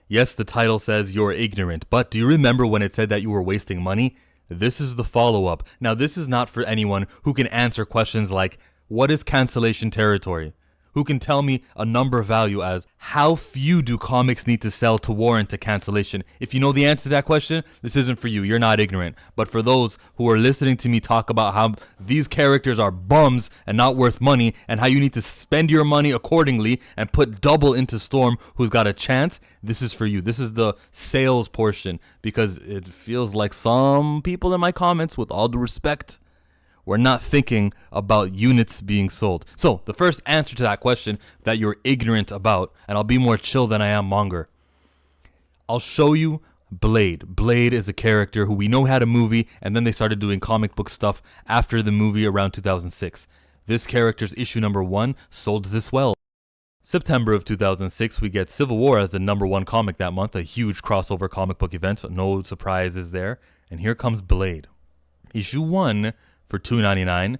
Yes, the title says you're ignorant, but do you remember when it said that you were wasting money? This is the follow-up. Now, this is not for anyone who can answer questions like, what is cancellation territory? Who can tell me a number value as how few do comics need to sell to warrant a cancellation? If you know the answer to that question, this isn't for you. You're not ignorant. But for those who are listening to me talk about how these characters are bums and not worth money and how you need to spend your money accordingly and put double into Storm, who's got a chance, this is for you. This is the sales portion, because it feels like some people in my comments, with all due respect, we're not thinking about units being sold. So the first answer to that question that you're ignorant about, and I'll be more chill than I am monger, I'll show you Blade. Blade is a character who we know had a movie, and then they started doing comic book stuff after the movie around 2006. This character's issue number 1 sold this well. September of 2006, we get Civil War as the number 1 comic that month, a huge crossover comic book event, no surprises there. And here comes Blade. Issue 1 for $2.99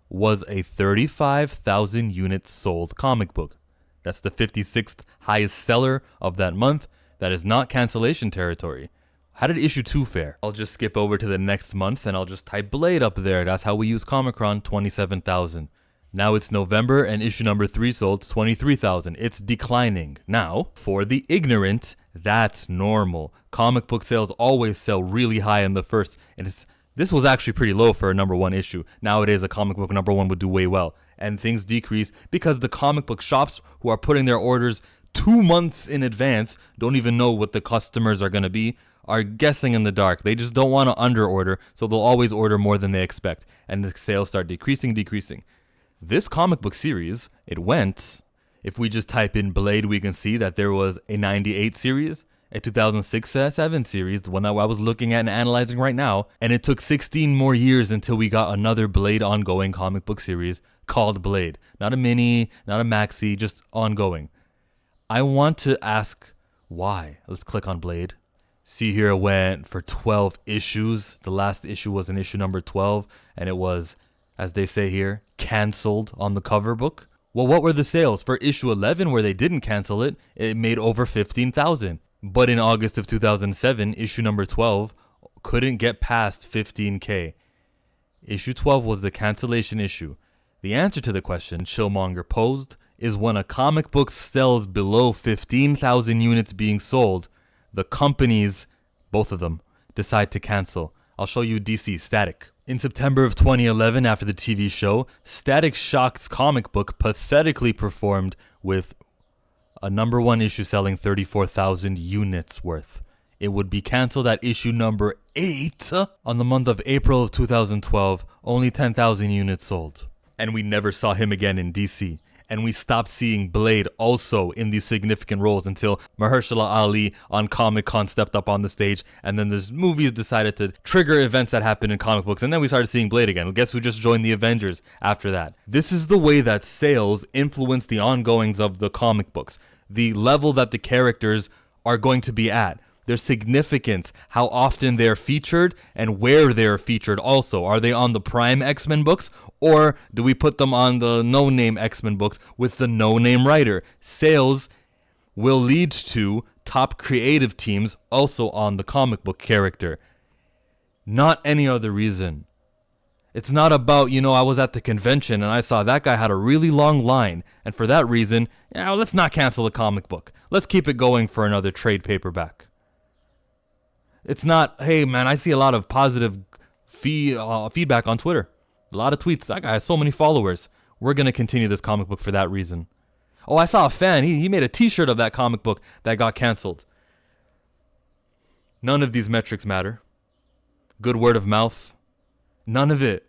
was a 35,000 units sold comic book. That's the 56th highest seller of that month. That is not cancellation territory. How did issue 2 fare? I'll just skip over to the next month and I'll just type Blade up there. That's how we use Comicron, 27,000. Now it's November and issue number 3 sold 23,000. It's declining. Now, for the ignorant, that's normal. Comic book sales always sell really high in the first, and this was actually pretty low for a number 1 issue. Nowadays, a comic book number 1 would do way well. And things decrease because the comic book shops who are putting their orders 2 months in advance, don't even know what the customers are going to be, are guessing in the dark. They just don't want to under order, so they'll always order more than they expect. And the sales start decreasing. This comic book series, it went, if we just type in Blade, we can see that there was a 98 series, a 2006-7 series, the one that I was looking at and analyzing right now, and it took 16 more years until we got another Blade ongoing comic book series called Blade. Not a mini, not a maxi, just ongoing. I want to ask why. Let's click on Blade. See here, it went for 12 issues. The last issue was in issue number 12, and it was, as they say here, canceled on the cover book. Well, what were the sales? For issue 11, where they didn't cancel it, it made over 15,000. But in August of 2007, issue number 12 couldn't get past 15K. Issue 12 was the cancellation issue. The answer to the question Chillmonger posed is when a comic book sells below 15,000 units being sold, the companies, both of them, decide to cancel. I'll show you DC Static. In September of 2011, after the TV show, Static Shock's comic book pathetically performed with a number 1 issue selling 34,000 units worth. It would be canceled at issue number 8 on the month of April of 2012, only 10,000 units sold. And we never saw him again in DC. And we stopped seeing Blade also in these significant roles until Mahershala Ali on Comic-Con stepped up on the stage, and then the movies decided to trigger events that happened in comic books, and then we started seeing Blade again. Well, guess who just joined the Avengers after that? This is the way that sales influence the ongoings of the comic books. The level that the characters are going to be at. Their significance, how often they're featured, and where they're featured also. Are they on the Prime X-Men books, or do we put them on the no-name X-Men books with the no-name writer? Sales will lead to top creative teams also on the comic book character. Not any other reason. It's not about, I was at the convention and I saw that guy had a really long line, and for that reason, let's not cancel the comic book. Let's keep it going for another trade paperback. It's not, hey man, I see a lot of positive feedback on Twitter. A lot of tweets. That guy has so many followers. We're going to continue this comic book for that reason. Oh, I saw a fan. He made a t-shirt of that comic book that got canceled. None of these metrics matter. Good word of mouth. None of it.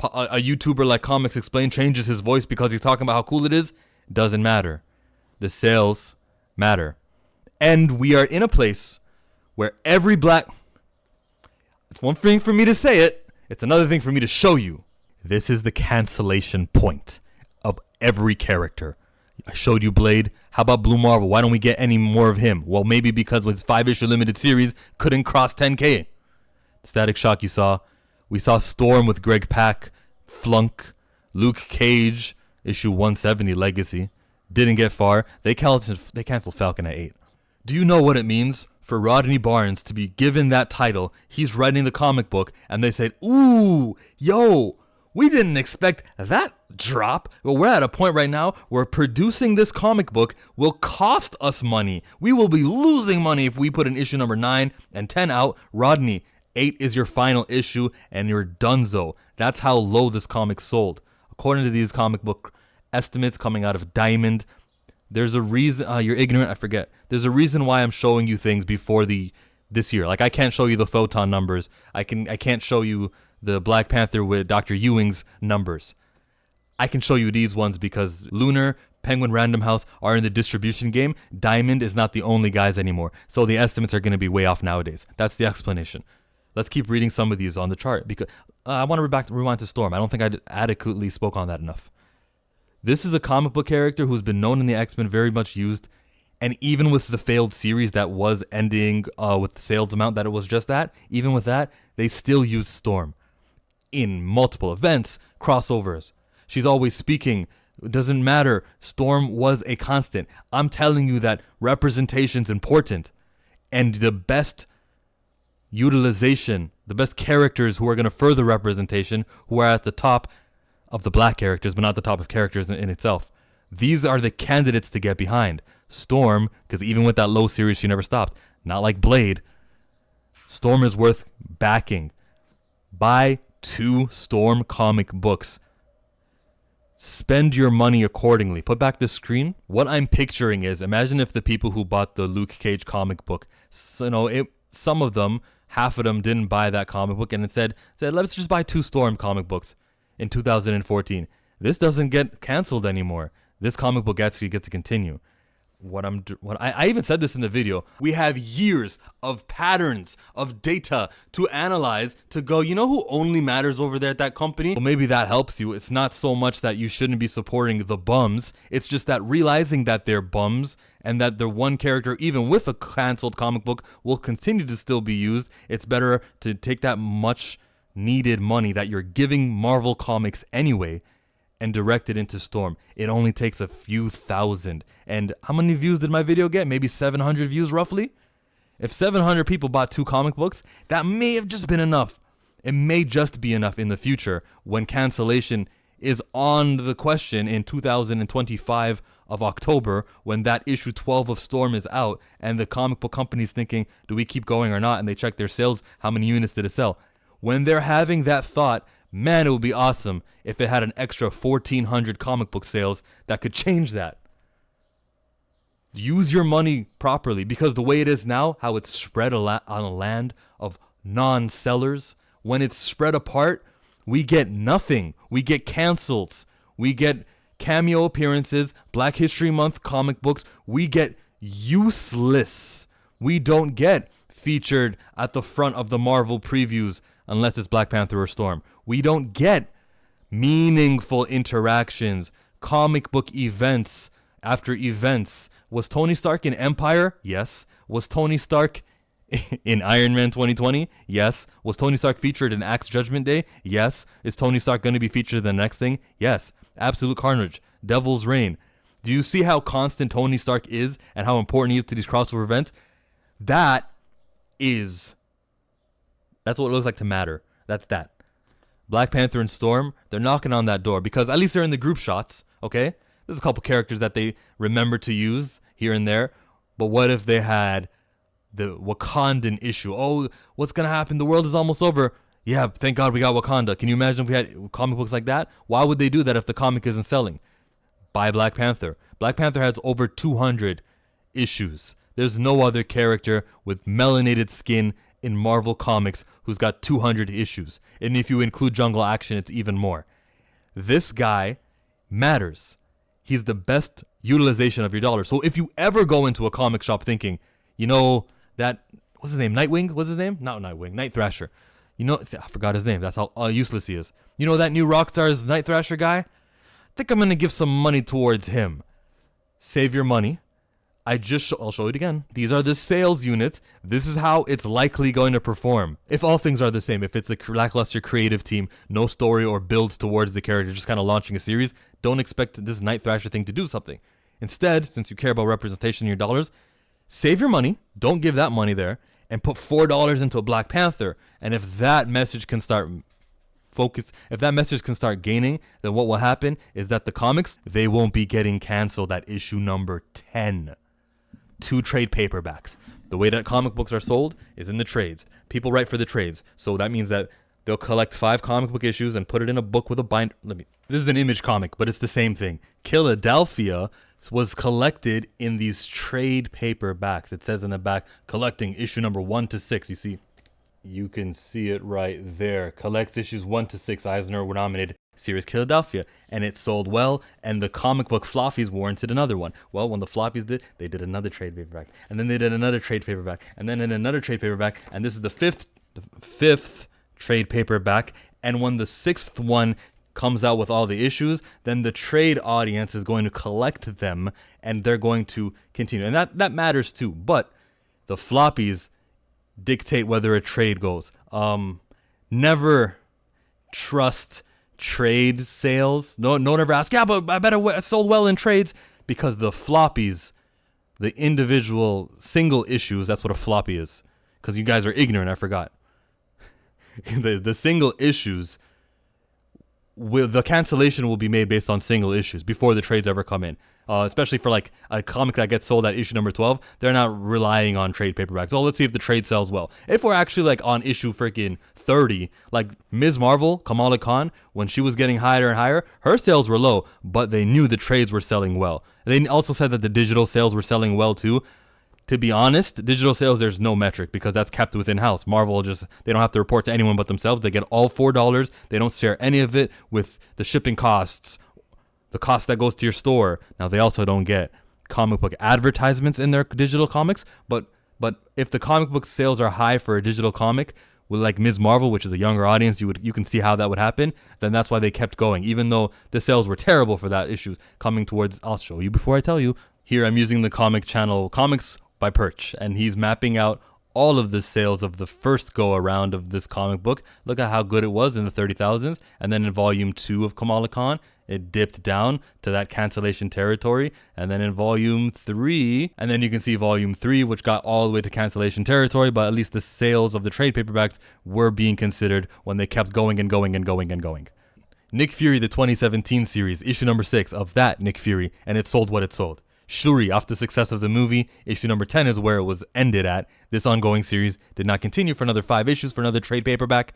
A YouTuber like Comics Explained changes his voice because he's talking about how cool it is. Doesn't matter. The sales matter. And we are in a place where every black... It's one thing for me to say it. It's another thing for me to show you. This is the cancellation point of every character. I showed you Blade. How about Blue Marvel? Why don't we get any more of him? Well, maybe because his 5-issue limited series couldn't cross 10K. Static Shock you saw. We saw Storm with Greg Pak, Flunk, Luke Cage, issue 170 Legacy. Didn't get far. They canceled Falcon at 8. Do you know what it means for Rodney Barnes to be given that title? He's writing the comic book, and they said, ooh, yo, we didn't expect that drop. Well, we're at a point right now where producing this comic book will cost us money. We will be losing money if we put an issue number 9 and 10 out. Rodney, 8 is your final issue, and you're donezo. That's how low this comic sold. According to these comic book estimates coming out of Diamond, there's a reason. You're ignorant, I forget. There's a reason why I'm showing you things before this year. Like, I can't show you the Photon numbers. I can't show you the Black Panther with Dr. Ewing's numbers. I can show you these ones because Lunar, Penguin Random House are in the distribution game. Diamond is not the only guys anymore. So the estimates are going to be way off nowadays. That's the explanation. Let's keep reading some of these on the chart because I want to rewind to Storm. I don't think I adequately spoke on that enough. This is a comic book character who's been known in the X-Men, very much used. And even with the failed series that was ending with the sales amount that it was just at, even with that, they still used Storm in multiple events, crossovers. She's always speaking. It doesn't matter. Storm was a constant. I'm telling you that representation's important. And the best utilization, the best characters who are going to further representation, who are at the top of the black characters, but not the top of characters in itself. These are the candidates to get behind. Storm, because even with that low series, she never stopped. Not like Blade. Storm is worth backing. Buy 2 Storm comic books. Spend your money accordingly. Put back the screen. What I'm picturing is, imagine if the people who bought the Luke Cage comic book, some of them, half of them didn't buy that comic book and instead said, let's just buy 2 Storm comic books in 2014. This doesn't get canceled anymore. This comic book gets to continue. I even said this in the video. We have years of patterns of data to analyze to go, you know who only matters over there at that company? Well, maybe that helps you. It's not so much that you shouldn't be supporting the bums. It's just that realizing that they're bums and that the one character, even with a canceled comic book, will continue to still be used. It's better to take that much needed money that you're giving Marvel Comics anyway and direct it into Storm. It only takes a few thousand. And how many views did my video get? Maybe 700 views roughly? If 700 people bought 2 comic books, that may have just been enough. It may just be enough in the future when Cancellation is on the question in 2025 of October, when that issue 12 of Storm is out and the comic book company's thinking, do we keep going or not? And they check their sales, how many units did it sell? When they're having that thought, man, it would be awesome if it had an extra 1,400 comic book sales that could change that. Use your money properly, because the way it is now, how it's spread on a land of non-sellers, when it's spread apart, we get nothing. We get cancels. We get cameo appearances, Black History Month comic books. We get useless. We don't get featured at the front of the Marvel previews unless it's Black Panther or Storm. We don't get meaningful interactions, comic book events after events. Was Tony Stark in Empire? Yes. Was Tony Stark in Iron Man 2020? Yes. Was Tony Stark featured in Axe Judgment Day? Yes. Is Tony Stark going to be featured in the next thing? Yes. Absolute Carnage, Devil's Reign. Do you see how constant Tony Stark is and how important he is to these crossover events? That's what it looks like to matter. That's that. Black Panther and Storm, they're knocking on that door because at least they're in the group shots, okay? There's a couple characters that they remember to use here and there. But what if they had the Wakandan issue? Oh, what's going to happen? The world is almost over. Yeah, thank God we got Wakanda. Can you imagine if we had comic books like that? Why would they do that if the comic isn't selling? Buy Black Panther. Black Panther has over 200 issues. There's no other character with melanated skin in Marvel Comics who's got 200 issues. And if you include Jungle Action, it's even more. This guy matters. He's the best utilization of your dollar. So if you ever go into a comic shop thinking, you know, that, what's his name? Nightwing? What's his name? Not Nightwing. Night Thrasher. You know, I forgot his name. That's how useless he is. You know that new Rockstar's Night Thrasher guy? I think I'm going to give some money towards him. Save your money. I'll show it again. These are the sales units. This is how it's likely going to perform. If all things are the same, if it's a lackluster creative team, no story or builds towards the character, just kind of launching a series, don't expect this Night Thrasher thing to do something. Instead, since you care about representation in your dollars, Save your money. Don't give that money there, and put $4 into a Black Panther. And if that message can start if that message can start gaining, then what will happen is that the comics, they won't be getting canceled at issue number 10. 2 trade paperbacks. The way that comic books are sold is in the trades. People write for the trades. So that means that they'll collect 5 comic book issues and put it in a book with a binder. This is an Image comic, but it's the same thing. Philadelphia was collected in these trade paperbacks. It says in the back, collecting issue number 1 to 6. You can see it right there. Collects issues 1 to 6. Eisner were nominated series Philadelphia, and it sold well, and the comic book floppies warranted another one. Well, when the floppies did, they did another trade paperback, and then they did another trade paperback, and then another trade paperback, and this is the fifth trade paperback. And when the 6th one comes out with all the issues, then the trade audience is going to collect them, and they're going to continue, and that matters too. But the floppies dictate whether a trade goes. Never trust trade sales. No one ever asks, yeah, but I bet it sold well in trades, because the floppies, the individual single issues, that's what a floppy is. Because you guys are ignorant, I forgot. the single issues, the cancellation will be made based on single issues before the trades ever come in. Especially for like a comic that gets sold at issue number 12, they're not relying on trade paperbacks. Oh, let's see if the trade sells well. If we're actually like on issue freaking 30, like Ms. Marvel, Kamala Khan, when she was getting higher and higher, her sales were low, but they knew the trades were selling well. They also said that the digital sales were selling well too. To be honest, digital sales, there's no metric because that's kept within house. Marvel they don't have to report to anyone but themselves. They get all $4. They don't share any of it with the shipping costs, the cost that goes to your store. Now, they also don't get comic book advertisements in their digital comics, but if the comic book sales are high for a digital comic, with like Ms. Marvel, which is a younger audience, you can see how that would happen. Then that's why they kept going, even though the sales were terrible for that issue coming towards. I'll show you before I tell you. Here I'm using the comic channel Comics by Perch, and he's mapping out all of the sales of the first go around of this comic book. Look at how good it was in the 30,000s, and then in volume 2 of Kamala Khan, it dipped down to that cancellation territory, and then in volume 3, and then you can see volume 3, which got all the way to cancellation territory, but at least the sales of the trade paperbacks were being considered when they kept going and going and going and going. Nick Fury, the 2017 series, issue number 6 of that Nick Fury, and it sold what it sold. Shuri, off the success of the movie, issue number 10 is where it was ended at. This ongoing series did not continue for another 5 issues for another trade paperback.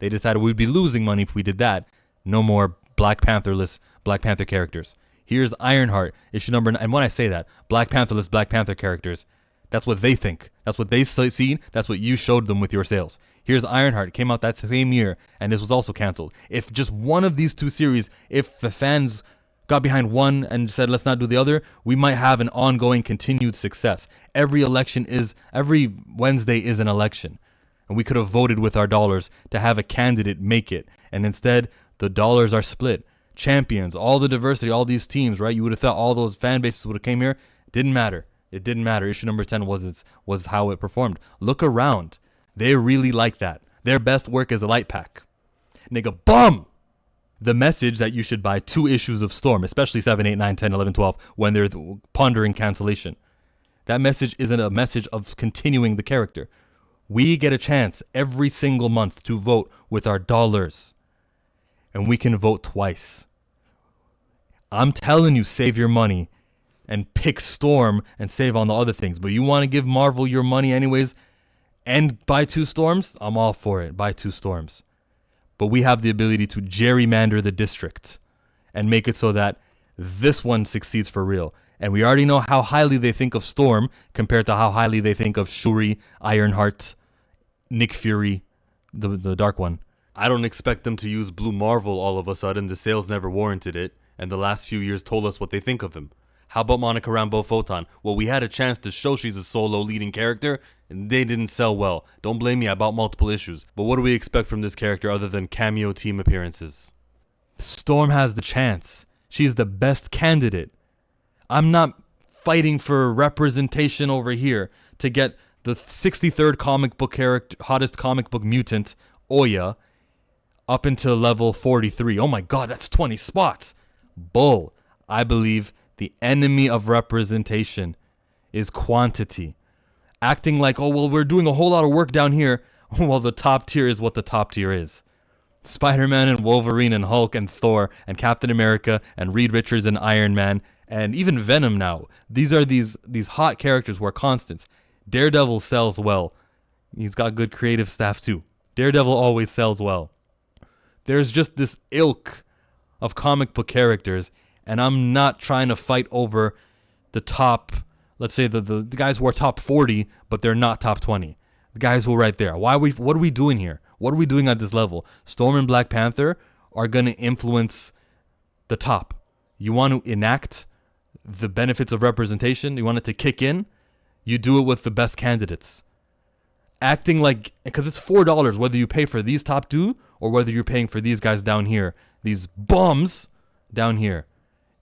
They decided we'd be losing money if we did that. No more Black Panther-less Black Panther characters. Here's Ironheart, issue number 9. And when I say that, Black Panther-less Black Panther characters, that's what they think. That's what they seen. That's what you showed them with your sales. Here's Ironheart. It came out that same year, and this was also canceled. If just one of these 2 series, if the fans got behind one and said, let's not do the other, we might have an ongoing continued success. Every Wednesday is an election. And we could have voted with our dollars to have a candidate make it. And instead, the dollars are split. Champions, all the diversity, all these teams, right? You would have thought all those fan bases would have came here. Didn't matter. It didn't matter. Issue number 10 was how it performed. Look around. They really like that. Their best work is a light pack. Nigga, bum! The message that you should buy 2 issues of Storm, especially 7, 8, 9, 10, 11, 12, when they're pondering cancellation. That message isn't a message of continuing the character. We get a chance every single month to vote with our dollars. And we can vote twice. I'm telling you, save your money and pick Storm and save on the other things. But you want to give Marvel your money anyways and buy 2 Storms? I'm all for it. Buy 2 Storms. But we have the ability to gerrymander the district and make it so that this one succeeds for real. And we already know how highly they think of Storm compared to how highly they think of Shuri, Ironheart, Nick Fury, the Dark One. I don't expect them to use Blue Marvel all of a sudden. The sales never warranted it. And the last few years told us what they think of him. How about Monica Rambeau Photon? Well, we had a chance to show she's a solo leading character, and they didn't sell well. Don't blame me, I bought multiple issues. But what do we expect from this character other than cameo team appearances? Storm has the chance. She's the best candidate. I'm not fighting for representation over here to get the 63rd comic book character, hottest comic book mutant, Oya, up into level 43. Oh my god, that's 20 spots. Bull. I believe the enemy of representation is quantity. Acting like, oh, well, we're doing a whole lot of work down here. Well, the top tier is what the top tier is. Spider-Man and Wolverine and Hulk and Thor and Captain America and Reed Richards and Iron Man and even Venom now. These are these hot characters who are constants. Daredevil sells well. He's got good creative staff too. Daredevil always sells well. There's just this ilk of comic book characters, and I'm not trying to fight over the top, let's say the guys who are top 40, but they're not top 20. The guys who are right there. What are we doing here? What are we doing at this level? Storm and Black Panther are going to influence the top. You want to enact the benefits of representation? You want it to kick in? You do it with the best candidates. Acting like, because it's $4 whether you pay for these top two or whether you're paying for these guys down here, these bums down here.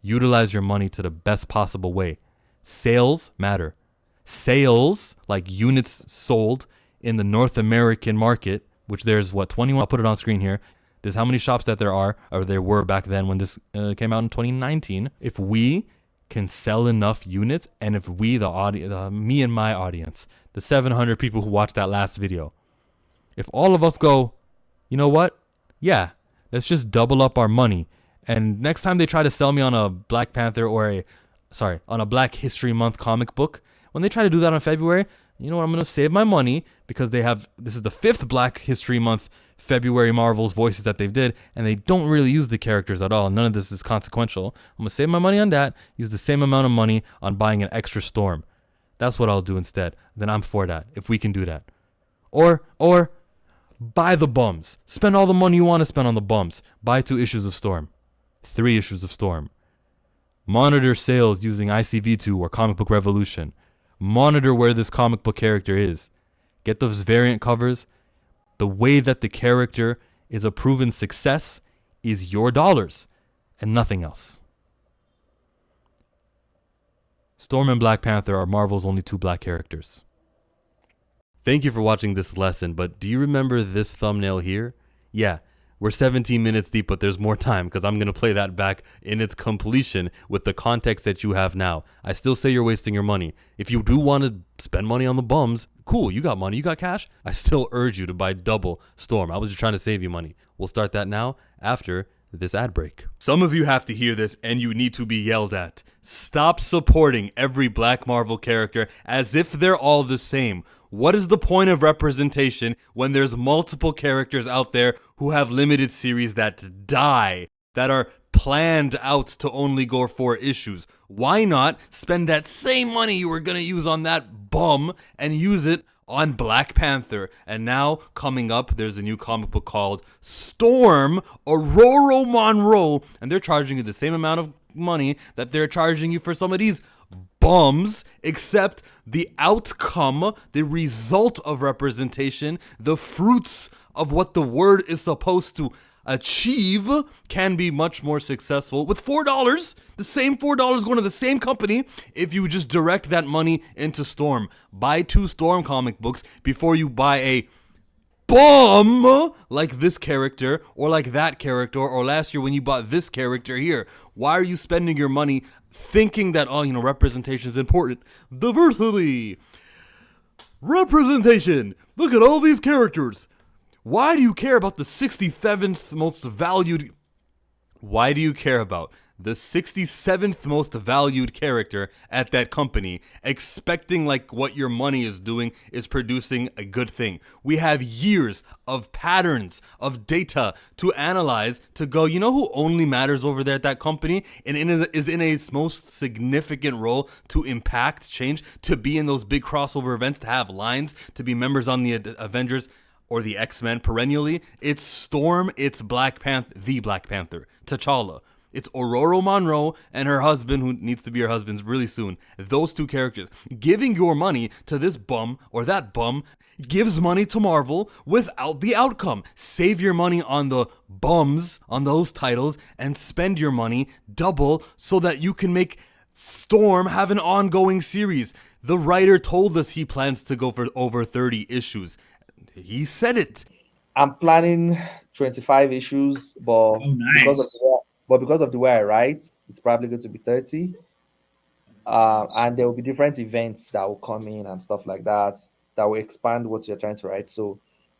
Utilize your money to the best possible way. Sales matter. Sales, like units sold in the North American market, which there's 21. I'll put it on screen here. There's how many shops that there are, or there were back then when this came out in 2019. If we can sell enough units, and if we, the audience, me and my audience, the 700 people who watched that last video, if all of us go, you know what? Yeah, let's just double up our money. And next time they try to sell me on a Black Panther on a Black History Month comic book, when they try to do that in February, you know what? I'm going to save my money because this is the 5th Black History Month February Marvel's voices that they've did, and they don't really use the characters at all. None of this is consequential. I'm going to save my money on that, use the same amount of money on buying an extra Storm. That's what I'll do instead. Then I'm for that, if we can do that. Or buy the bums. Spend all the money you want to spend on the bums. Buy 2 issues of Storm. 3 issues of Storm. Monitor sales using ICV2 or Comic Book Revolution. Monitor where this comic book character is. Get those variant covers. The way that the character is a proven success is your dollars and nothing else. Storm and Black Panther are Marvel's only 2 black characters. Thank you for watching this lesson, but do you remember this thumbnail here? Yeah, we're 17 minutes deep, but there's more time because I'm going to play that back in its completion with the context that you have now. I still say you're wasting your money. If you do want to spend money on the bums, cool, you got money, you got cash. I still urge you to buy double Storm. I was just trying to save you money. We'll start that now after this ad break. Some of you have to hear this and you need to be yelled at. Stop supporting every Black Marvel character as if they're all the same. What is the point of representation when there's multiple characters out there who have limited series that die, that are planned out to only go 4 issues? Why not spend that same money you were going to use on that bum and use it on Black Panther? And now, coming up, there's a new comic book called Storm, Aurora Monroe, and they're charging you the same amount of money that they're charging you for some of these bums, except the outcome, the result of representation, the fruits of what the word is supposed to achieve can be much more successful with $4, the same $4 going to the same company, if you just direct that money into Storm. Buy 2 Storm comic books before you buy a bum like this character or like that character, or last year when you bought this character here. Why are you spending your money thinking that, representation is important? Diversity, representation, look at all these characters. Why do you care about the 67th most valued? Why do you care about the 67th most valued character at that company, expecting like what your money is doing is producing a good thing? We have years of patterns of data to analyze to go, you know who only matters over there at that company and is in a most significant role to impact change, to be in those big crossover events, to have lines, to be members on the Avengers or the X-Men perennially? It's Storm, it's Black Panther, the Black Panther, T'Challa. It's Aurora Monroe and her husband, who needs to be her husband really soon. Those 2 characters. Giving your money to this bum or that bum gives money to Marvel without the outcome. Save your money on the bums, on those titles, and spend your money double so that you can make Storm have an ongoing series. The writer told us he plans to go for over 30 issues. He said it. I'm planning 25 issues, but nice. because of the way I write, it's probably going to be 30. And there will be different events that will come in and stuff like that that will expand what you're trying to write. So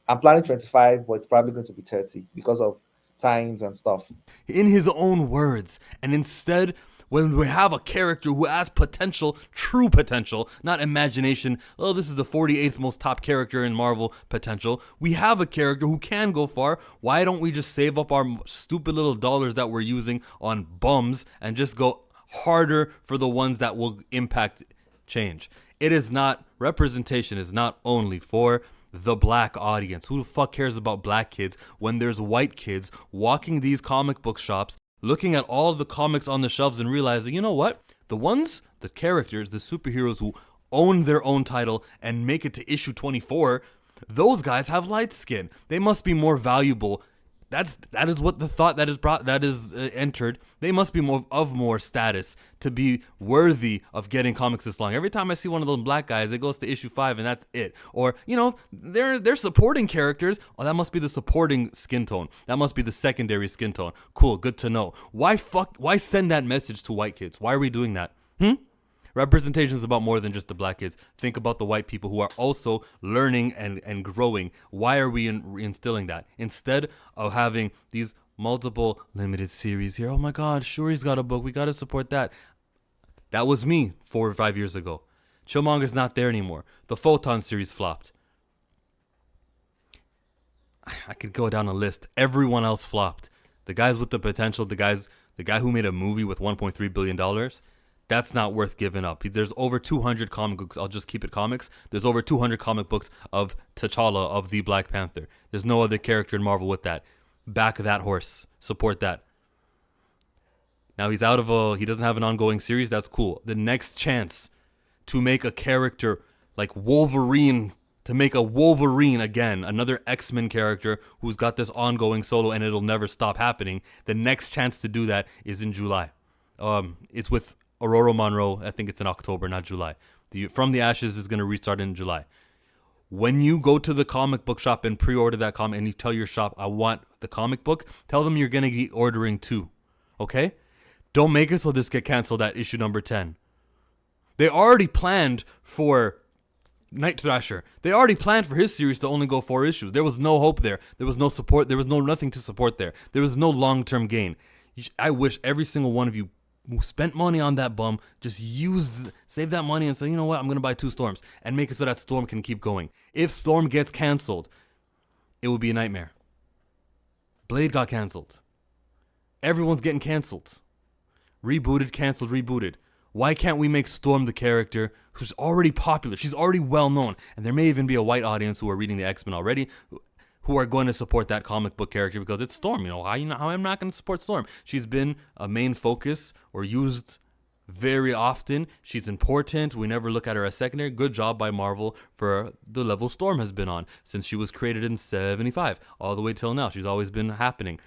I'm planning 25, but it's probably going to be 30 because of times and stuff. In his own words. And instead, when we have a character who has potential, true potential, not imagination, oh, this is the 48th most top character in Marvel potential, we have a character who can go far. Why don't we just save up our stupid little dollars that we're using on bums and just go harder for the ones that will impact change? It is not, representation is not only for the black audience. Who the fuck cares about black kids when there's white kids walking these comic book shops, looking at all the comics on the shelves and realizing, you know what? The characters, the superheroes who own their own title and make it to issue 24, those guys have light skin. They must be more valuable. That is what the thought that is entered. They must be more status to be worthy of getting comics this long. Every time I see one of those black guys, it goes to issue 5 and that's it. Or they're supporting characters. Oh, that must be the supporting skin tone. That must be the secondary skin tone. Cool, good to know. Why send that message to white kids? Why are we doing that? Representation is about more than just the black kids. Think about the white people who are also learning and growing. Why are we instilling that? Instead of having these multiple limited series here. Oh my God, Shuri's got a book. We got to support that. That was me 4 or 5 years ago. Chillmonger's not there anymore. The Photon series flopped. I could go down a list. Everyone else flopped. The guys with the potential, the guy who made a movie with $1.3 billion, that's not worth giving up. There's over 200 comic books. I'll just keep it comics. There's over 200 comic books of T'Challa, of the Black Panther. There's no other character in Marvel with that. Back that horse. Support that. Now he doesn't have an ongoing series. That's cool. The next chance to make a character like Wolverine, to make a Wolverine again, another X-Men character who's got this ongoing solo and it'll never stop happening. The next chance to do that is in July. It's with Aurora Monroe. I think it's in October, not July. From the Ashes is going to restart in July. When you go to the comic book shop and pre-order that comic and you tell your shop, I want the comic book, tell them you're going to be ordering 2. Okay? Don't make it so this get canceled at issue number 10. They already planned for Night Thrasher. They already planned for his series to only go 4 issues. There was no hope there. There was no support. There was nothing to support there. There was no long-term gain. I wish every single one of you who spent money on that bum just save that money and say, you know what, I'm going to buy 2 Storms and make it so that Storm can keep going. If Storm gets canceled, it would be a nightmare. Blade got canceled. Everyone's getting canceled. Rebooted, canceled, rebooted. Why can't we make Storm the character who's already popular? She's already well known. And there may even be a white audience who are reading the X-Men already who are going to support that comic book character because it's Storm. How I'm not going to support Storm. She's been a main focus or used very often. She's important. We never look at her as secondary. Good job by Marvel for the level Storm has been on since she was created in 75 all the way till now. She's always been happening.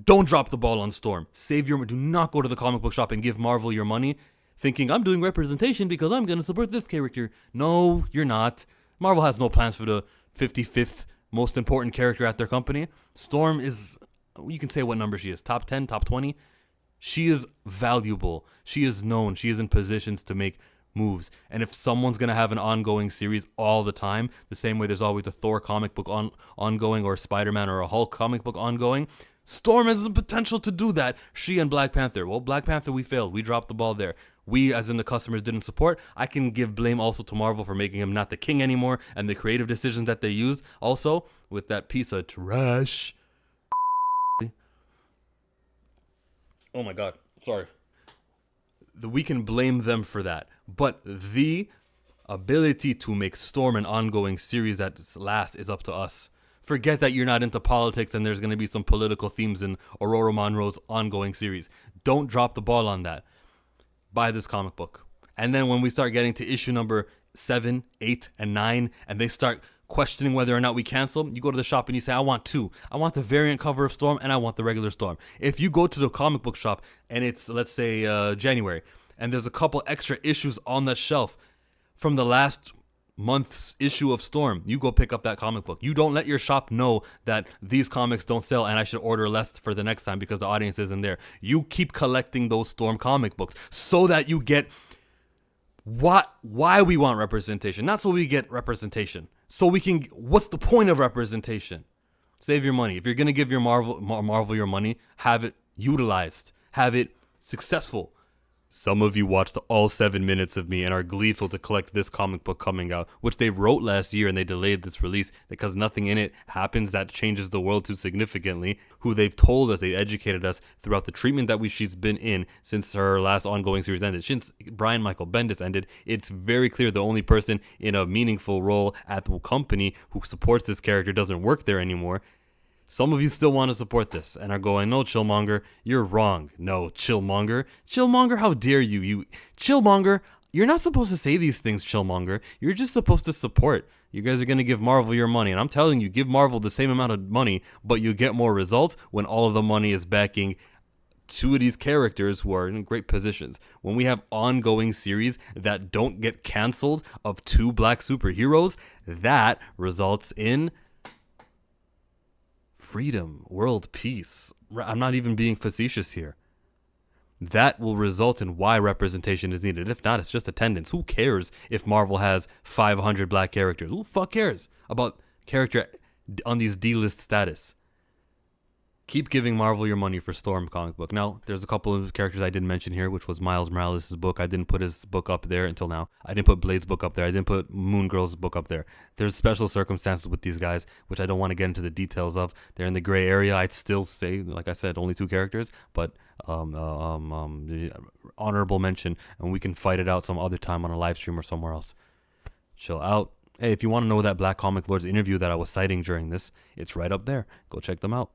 Don't drop the ball on Storm. Do not go to the comic book shop and give Marvel your money thinking I'm doing representation because I'm going to support this character. No, you're not. Marvel has no plans for the 55th most important character at their company. Storm is, you can say what number she is, top 10, top 20. She is valuable. She is known. She is in positions to make moves. And if someone's going to have an ongoing series all the time, the same way there's always a Thor comic book ongoing or a Spider-Man or a Hulk comic book ongoing, Storm has the potential to do that. She and Black Panther. Well, Black Panther, we failed. We dropped the ball there. We, as in the customers, didn't support. I can give blame also to Marvel for making him not the king anymore and the creative decisions that they used. Also, with that piece of trash. Oh my God. Sorry. We can blame them for that. But the ability to make Storm an ongoing series that lasts is up to us. Forget that you're not into politics and there's going to be some political themes in Aurora Monroe's ongoing series. Don't drop the ball on that. Buy this comic book. And then when we start getting to issue number 7, 8, and 9, and they start questioning whether or not we cancel, you go to the shop and you say, I want 2. I want the variant cover of Storm and I want the regular Storm. If you go to the comic book shop and it's, let's say, January, and there's a couple extra issues on the shelf from the last month's issue of Storm, you go pick up that comic book. You don't let your shop know that these comics don't sell and I should order less for the next time because the audience isn't there. You keep collecting those Storm comic books so that you get Why we want representation? Not so we get representation. So we can. What's the point of representation? Save your money. If you're gonna give your Marvel your money, have it utilized. Have it successful. Some of you watched all 7 minutes of me and are gleeful to collect this comic book coming out, which they wrote last year and they delayed this release because nothing in it happens that changes the world too significantly. Who they've told us, they educated us throughout the treatment that she's been in since her last ongoing series ended. Since Brian Michael Bendis ended, it's very clear the only person in a meaningful role at the company who supports this character doesn't work there anymore. Some of you still want to support this and are going, no, Chillmonger, you're wrong. No, Chillmonger. Chillmonger, how dare you? Chillmonger, you're not supposed to say these things, Chillmonger. You're just supposed to support. You guys are going to give Marvel your money. And I'm telling you, give Marvel the same amount of money, but you get more results when all of the money is backing two of these characters who are in great positions. When we have ongoing series that don't get canceled of two black superheroes, that results in freedom, world peace. I'm not even being facetious here. That will result in why representation is needed. If not, it's just attendance. Who cares if Marvel has 500 black characters? Who the fuck cares about character on these D-list status? Keep giving Marvel your money for Storm comic book. Now, there's a couple of characters I didn't mention here, which was Miles Morales' book. I didn't put his book up there until now. I didn't put Blade's book up there. I didn't put Moon Girl's book up there. There's special circumstances with these guys, which I don't want to get into the details of. They're in the gray area. I'd still say, like I said, only two characters, but honorable mention, and we can fight it out some other time on a live stream or somewhere else. Chill out. Hey, if you want to know that Black Comic Lords interview that I was citing during this, it's right up there. Go check them out.